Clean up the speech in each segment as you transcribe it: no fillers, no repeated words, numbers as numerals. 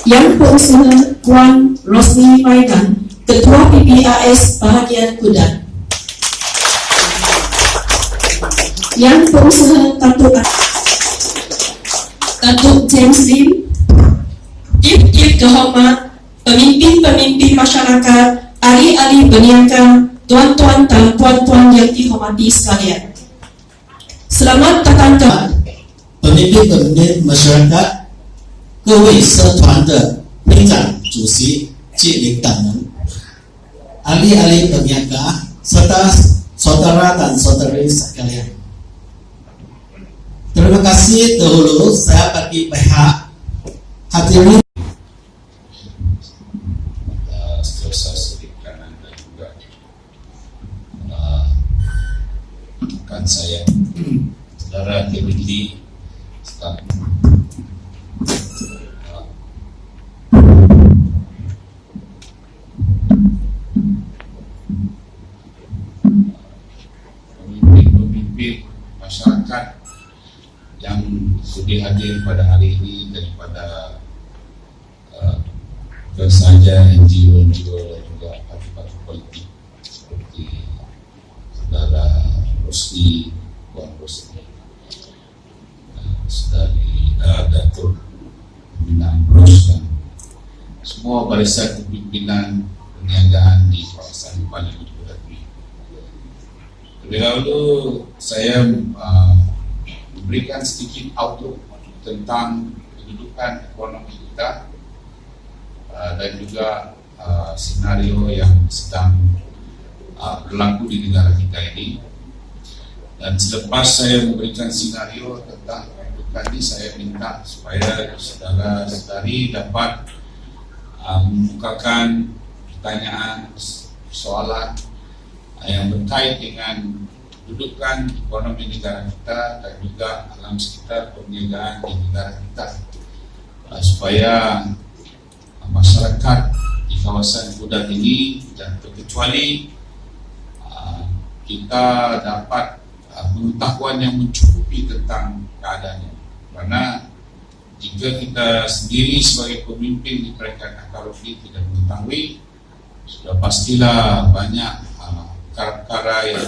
Yang Pengusaha Puan Rosni Faidan, Ketua PPAS Bahagian Kudat. Yang Pengusaha Datuk James Lim, Chief Kehormat pemimpin-pemimpin masyarakat, ahli-ahli berniaga, tuan-tuan dan puan-puan yang dihormati sekalian. Selamat datang ke 本命masyarakat 各位社团的会长、主席及领导人 ahli-ahli berniaga serta saudara dan saudari sekalian. Terima kasih dahulu saya bagi pihak hadirin Selesai sedikit kanan dan juga rekan saya saudara Kemili pemimpin masyarakat yang sudi hadir pada hari ini daripada bukan saja NGO dan juga parti-parti politik seperti saudara Rosni, Puan Rosni, saudari Datuk Pembinaan Bros dan semua barisan kepimpinan perniagaan di kawasan Bali Kudat ini. Terlebih dahulu saya memberikan sedikit outlook tentang kedudukan ekonomi kita dan juga senario yang sedang berlaku di negara kita ini. Dan selepas saya memberikan senario tentang kedudukan ini, saya minta supaya saudara-saudari dapat mengemukakan pertanyaan, soalan yang berkait dengan kedudukan ekonomi negara kita dan juga alam sekitar perniagaan di negara kita, supaya masyarakat di kawasan Kudat ini dan terkecuali kita dapat pengetahuan yang mencukupi tentang keadaannya. Karena jika kita sendiri sebagai pemimpin di peringkat akar rumput tidak mengetahui, sudah pastilah banyak perkara-perkara yang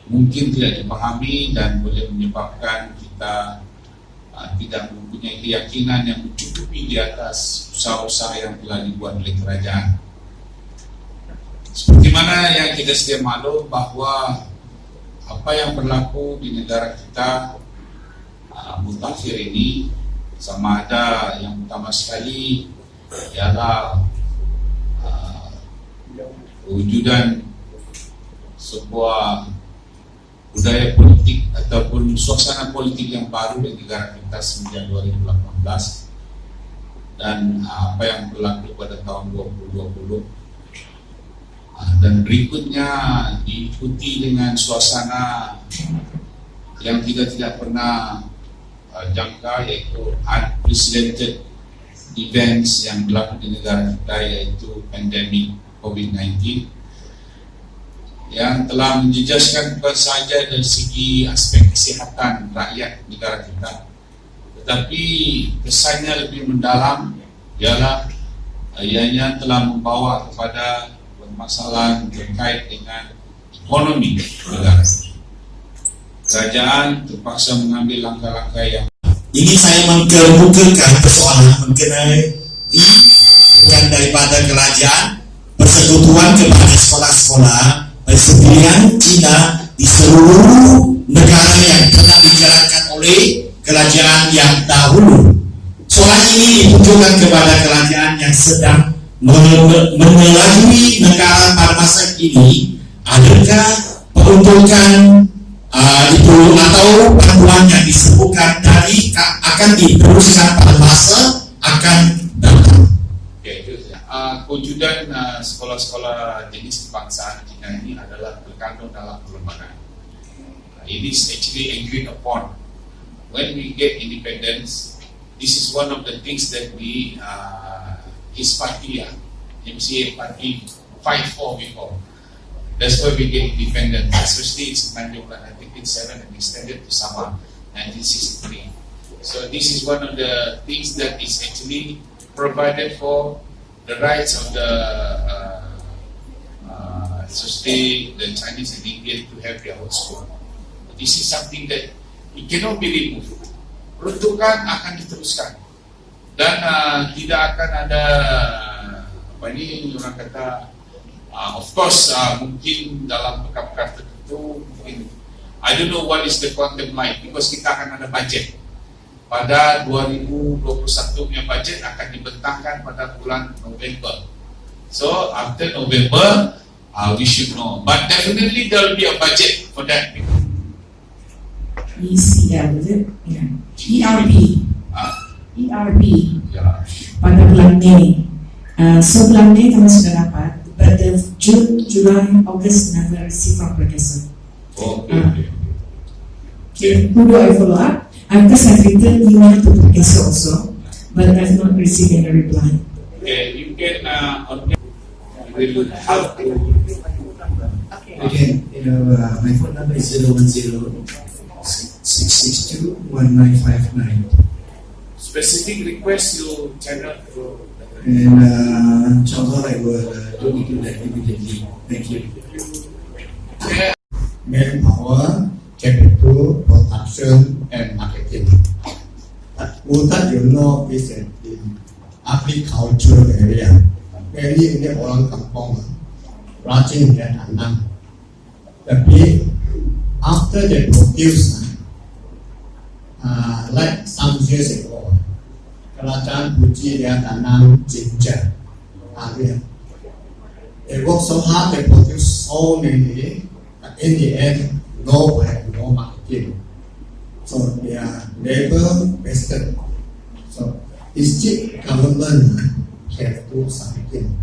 mungkin tidak dipahami dan boleh menyebabkan kita tidak mempunyai keyakinan yang mencukupi di atas usaha-usaha yang telah dibuat oleh kerajaan. Seperti mana yang kita sedia maklum bahawa apa yang berlaku di negara kita mutakhir ini, sama ada yang utama sekali ialah kewujudan sebuah budaya politik ataupun suasana politik yang baru di negara kita semenjak 2018 dan apa yang berlaku pada tahun 2020 dan berikutnya diikuti dengan suasana yang kita tidak pernah jangka, yaitu unprecedented events yang berlaku di negara kita, yaitu pandemik COVID-19 yang telah menjejaskan bukan saja dari segi aspek kesihatan rakyat negara kita, tetapi kesannya lebih mendalam ialah ianya telah membawa kepada permasalahan terkait dengan ekonomi negara. Kerajaan terpaksa mengambil langkah-langkah yang ini saya mengemukakan persoalan mengenai kebijakan daripada kerajaan persekutuan kepada sekolah-sekolah persekutuan Cina di seluruh negara yang pernah dijalankan oleh kerajaan yang dahulu. Soalan ini ditujukan kepada kerajaan yang sedang melalui negara pada masa ini. Adakah peruntukan itu atau panduan yang disebutkan tadi akan diteruskan pada masa akan datang? Kewujudan sekolah-sekolah jenis kebangsaan Cina ini adalah terkandung dalam perlembagaan. It is actually agreed upon when we get independence. This is one of the things that we his party, MCA party, fight for before. That's why we get independent, especially in Semenanjung Barat 1987 and extended to Sabah 1963. So this is one of the things that is actually provided for the rights of the society, the Chinese and Indian to have their own school. This is something that it cannot be removed. Peruntukan akan diteruskan dan tidak akan ada apa ini orang kata of course mungkin dalam perkara tertentu mungkin I don't know what is the quantum like because kita akan ada budget pada 2021 punya budget akan dibentangkan pada bulan November. So after November we should know, but definitely there will be a budget for that. ECL, is it? Yeah. ERP. ERP. Yeah. Pada bulan Mei. So bulan Mei kami sudah dapat, but the June, July, August never receive from Professor. Okay. Who do I follow up? Because I've written email to Professor also, but I've not received any reply. Okay, you can will help to. Again, my phone number is 010-662-1959. Specific request you channel to. And Chongor, I will do that immediately. Thank you. Yeah. Manpower, capital, production, and marketing. What you know is that in agriculture area, many in the orang kampung, rajin dan tanam. Tapi after they produce, like some years ago, kerajaan puji dia tanam ginger. They work so hard, they produce so many, but in the end, no marketing. So their labor wasted. So instead, government can do something.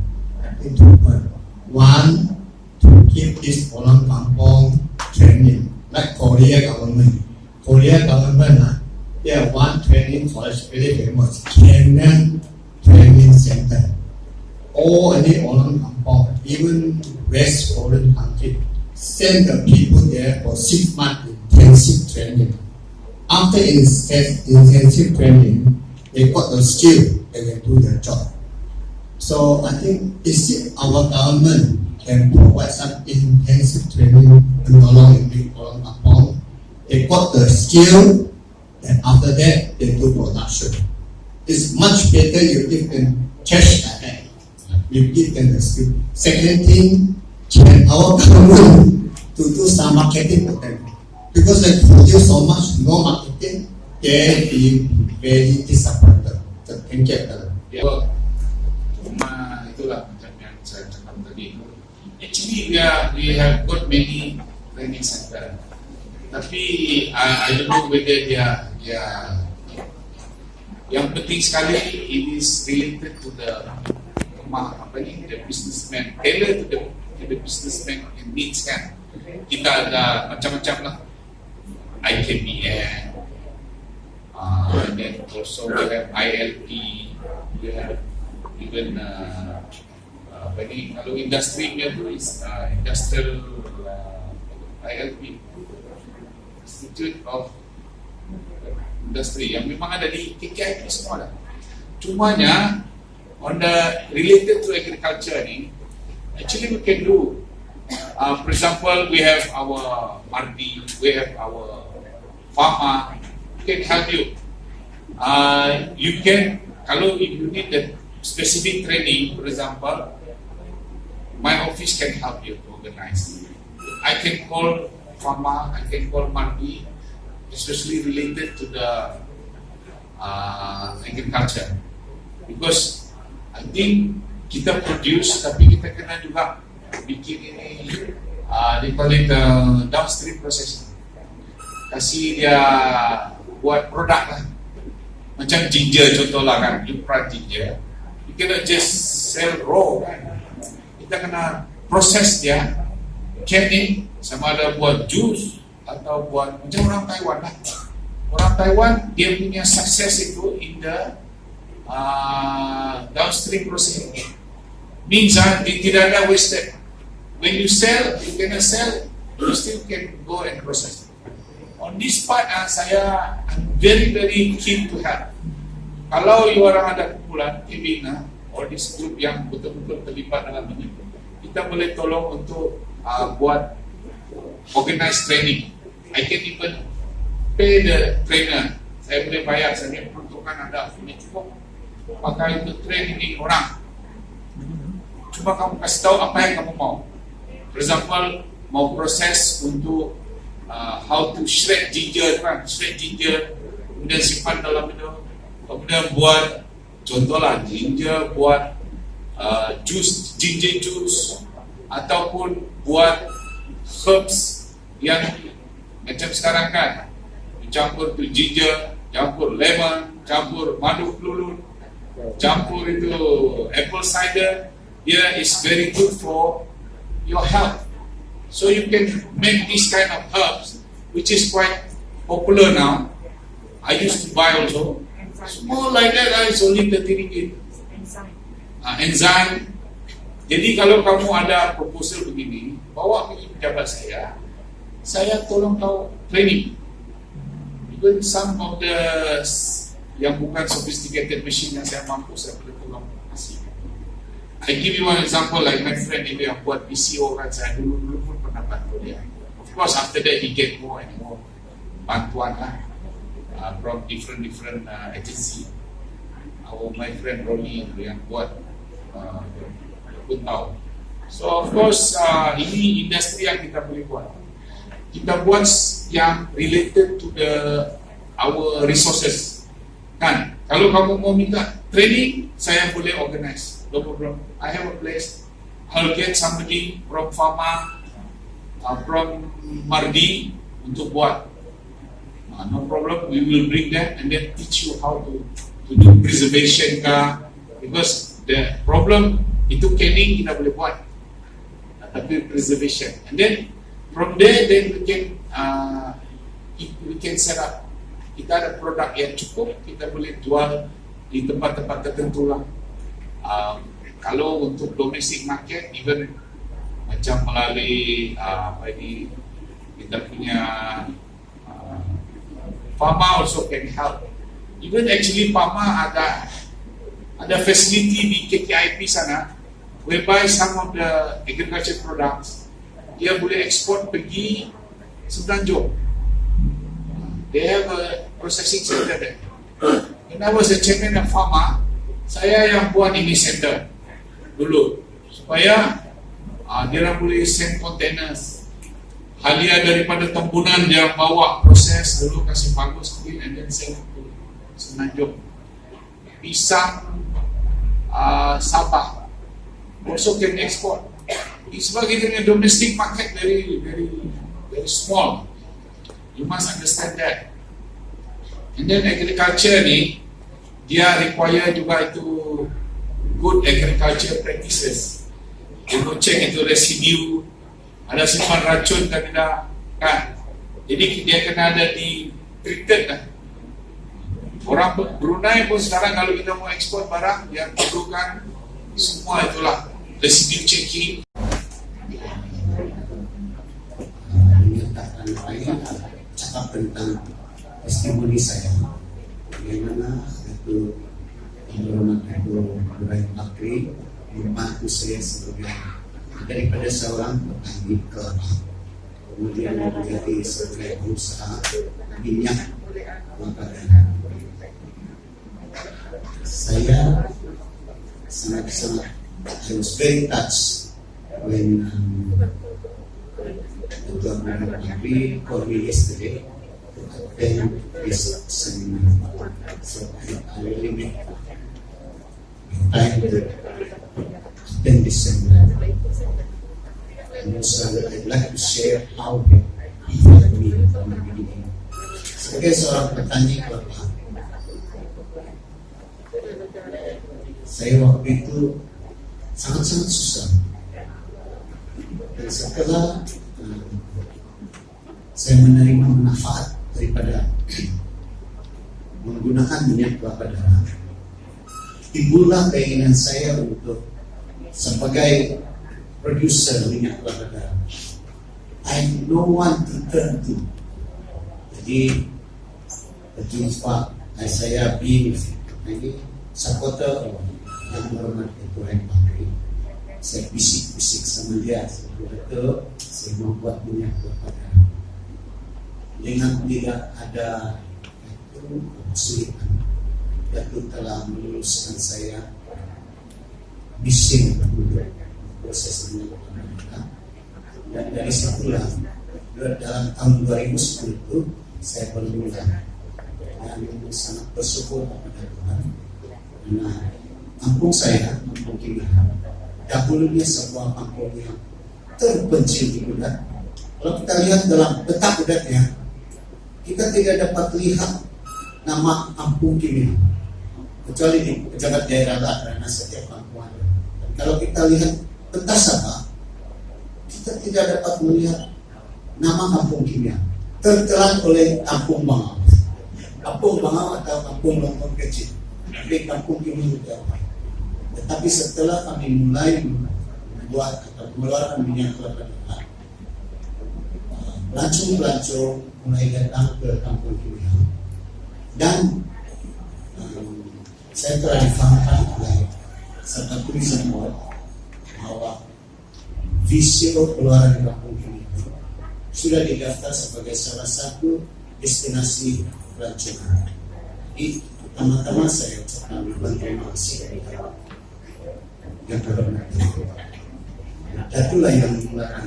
I think two points. One, to give this orang kampung training, like Korea government. Korea government, they have one training college very famous, Kenyan Training Center. All any orang kampung, even West Korean country, send the people there for 6 months intensive training. After intensive training, they got the skill, they can do their job. So I think if our government can provide some intensive training along in big orang kampung, they got the skill, and after that they do production. It's much better you give them cash ahead. You give them the skill. Second thing, can our government to do some marketing for them, because they produce so much, no marketing, they be very disappointed. Thank you. Itulah macam yang saya cakap tadi. Actually we have got many training center. Tapi I don't know whether dia yang penting sekali it is related to the the businessman, tailor to the businessman needs kan. Kita ada macam-macam lah, IKBM, and then also we have ILP, we have even kalau industri nya tu is industrial ILP, Institute of Industry, yang memang ada di KKIP semua dah. Cumanya on the related to agriculture ni, actually we can do. For example, we have our RD, we have our Pharma, we can help you. You can, kalau if you need the specific training, for example, my office can help you to organize. I can call Pharma, I can call Mardi, especially related to the agriculture. Because I think kita produce, tapi kita kena juga bikin ini, they call it downstream processing. Kasih dia buat produk lah. Macam ginger contoh lah kan, you plant ginger, you cannot just sell raw kan. Kita kena proses dia, canning, sama ada buat juice atau buat macam orang Taiwan lah. Orang Taiwan dia punya sukses itu in the downstream processing. Means tidak ada wasted. When you sell, you cannot sell, you still can go and process. On this part, I'm very keen to help. Kalau you orang ada kumpulan, Kevin, or this group yang betul-betul terlibat dalam ini, kita boleh tolong untuk buat organize training. I can even pay the trainer. Saya boleh bayar, saya peruntukan anda punya cukup pakai untuk training orang. Cuma kamu kasih tahu apa yang kamu mau. For example, mau proses untuk how to shred ginger kan, shred ginger, kemudian simpan dalam itu, kemudian buat contohlah ginger, buat ginger juice, ataupun buat herbs yang macam sekarang kan, campur tu ginger, campur lemon, campur madu kelulun, campur itu apple cider. Dia is very good for your health. So you can make this kind of herbs, which is quite popular now. I used to buy also. Small like that, it's only 30 ringgit. Enzyme. Jadi kalau kamu ada proposal begini, bawa pergi pejabat saya tolong tahu training. Even some of the yang bukan sophisticated machine yang saya mampu, saya boleh tolong kasih. I give you one example, like my friend ini yang buat PCO kan, saya dulu pun pernah bantu dia. Of course after that he get more and more bantuan from different agency. My friend Ronnie yang buat pun tahu. So of course ini industri yang kita boleh buat. Kita buat yang related to our resources. Kan, kalau kamu mau minta training, saya boleh organize. No problem. I have a place. I'll get somebody from Pharma, from Mardi untuk buat. No problem. We will bring them and then teach you how to do preservation because the problem itu canning kita boleh buat, tapi preservation. And then from there, then we can set up. Kita ada produk yang cukup, kita boleh jual di tempat-tempat tertentu lah. Kalau untuk domestic market, even macam melalui kita punya Pharma also can help. Even actually Pharma ada facility di KKIP sana, whereby some of the agriculture products dia boleh ekspor pergi Semenanjung. They have a processing center there. When I was the chairman of Pharma, saya yang buat ini center dulu supaya dia boleh send containers. Hadiah daripada Tembunan dia bawa proses dulu kasih bagus clean and then send to Semenanjung. Pisang Sabah also can export. Sebab kita punya domestic market very small. You must understand that. And then agriculture ni dia require juga itu good agriculture practices. Dia nak check itu residue, ada simpan racun kan tidak kan. Jadi dia kena ada di treated lah. Orang Brunei pun sekarang kalau kita mau ekspor barang, dia perlukan semua itulah residue checking. Menyatakan saya cakap tentang testimoni saya, bagaimana itu Roman itu Ibrahim Bakri membantu saya sebagai daripada seorang petani kelapa, kemudian menjadi sebagai pengusaha minyak kelapa. Saya sangat I was very touched when Governor Bakri called me yesterday to attend this seminar. So I really made time to attend this seminar. And also I'd like to share how he helped me from the beginning. Sebagai seorang petani kelapa, saya waktu itu sangat-sangat susah. Dan setelah saya menerima manfaat daripada menggunakan minyak kelapa darah, timbullah keinginan saya untuk sebagai produser minyak kelapa darah. I no one to turn to. Jadi berjumpa saya being ini supporter yang menghormati Tuhan Pakri. Saya bisik-bisik sama dia, saya betul, saya membuat minyak kepada dengan tidak ada itu kesulitan. Datuk telah meluluskan saya bising untuk proses minyak kepada, dan dari situlah dalam tahun 2010 itu saya bermula dan sangat bersyukur kepada Tuhan karena kampung saya, kampung Kilihan, dahulunya sebuah kampung yang terpencil di Kudat. Kalau kita lihat dalam peta Kudatnya, kita tidak dapat lihat nama kampung Kilihan kecuali di pejabat daerah lah, karena setiap kampung ada. Dan kalau kita lihat peta Sabah, kita tidak dapat melihat nama kampung Kilihan, tertelan oleh kampung Bangau. Kampung Bangau atau kampung Lompong Kecil, tapi kampung Kilihan itu apa? Tetapi setelah kami mulai membuat atau mengeluarkan minyak kelapa dalam, pelancong-pelancong mulai datang ke kampung Kilihan, dan saya telah difahamkan oleh serta tulisan bahwa visi keluaran kampung Kilihan sudah didaftar sebagai salah satu destinasi pelancongan. Jadi pertama-tama saya ucapkan terima kasih kepada yang terhormat. Itulah yang memulakan.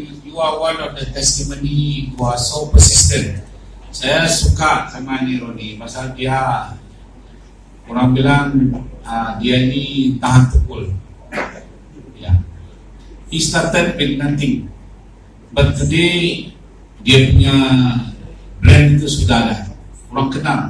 You are one of the testimony who are so persistent. Saya suka sama Roni, pasal dia orang bilang dia ini tahan pukul. Ya. He started with nothing, but today dia punya brand itu sudah ada, orang kenal.